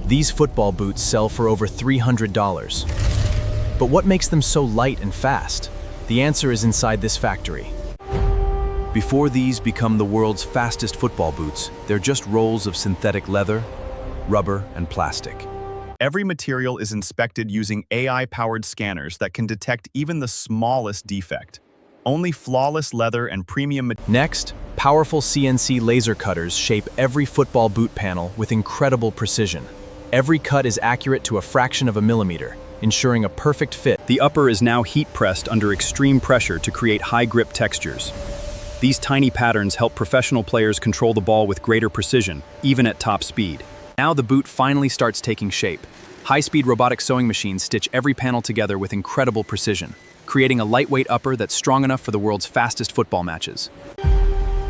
These football boots sell for over $300. But what makes them so light and fast? The answer is inside this factory. Before these become the world's fastest football boots, they're just rolls of synthetic leather, rubber, and plastic. Every material is inspected using AI-powered scanners that can detect even the smallest defect. Only flawless leather and premium materials. Next, powerful CNC laser cutters shape every football boot panel with incredible precision. Every cut is accurate to a fraction of a millimeter, ensuring a perfect fit. The upper is now heat-pressed under extreme pressure to create high-grip textures. These tiny patterns help professional players control the ball with greater precision, even at top speed. Now the boot finally starts taking shape. High-speed robotic sewing machines stitch every panel together with incredible precision, creating a lightweight upper that's strong enough for the world's fastest football matches.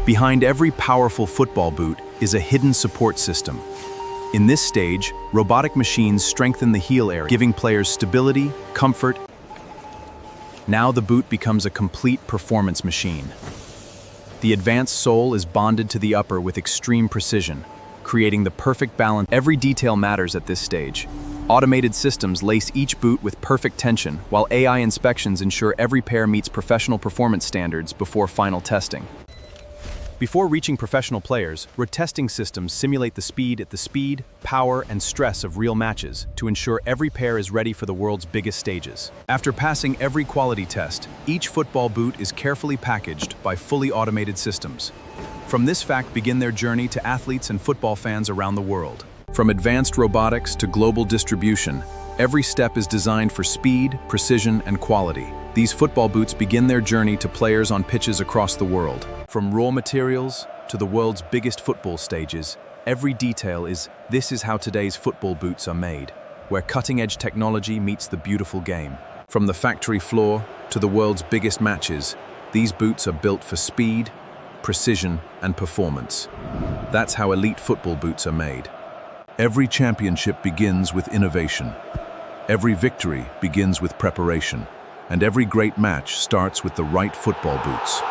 Behind every powerful football boot is a hidden support system. In this stage, robotic machines strengthen the heel area, giving players stability, comfort. Now the boot becomes a complete performance machine. The advanced sole is bonded to the upper with extreme precision, creating the perfect balance. Every detail matters at this stage. Automated systems lace each boot with perfect tension, while AI inspections ensure every pair meets professional performance standards before final testing. Before reaching professional players, testing systems simulate the speed, power, and stress of real matches to ensure every pair is ready for the world's biggest stages. After passing every quality test, each football boot is carefully packaged by fully automated systems. From this fact begin their journey to athletes and football fans around the world. From advanced robotics to global distribution, every step is designed for speed, precision, and quality. These football boots begin their journey to players on pitches across the world. From raw materials to the world's biggest football stages, every detail is, this is how today's football boots are made, where cutting-edge technology meets the beautiful game. From the factory floor to the world's biggest matches, these boots are built for speed, precision, and performance. That's how elite football boots are made. Every championship begins with innovation. Every victory begins with preparation. And every great match starts with the right football boots.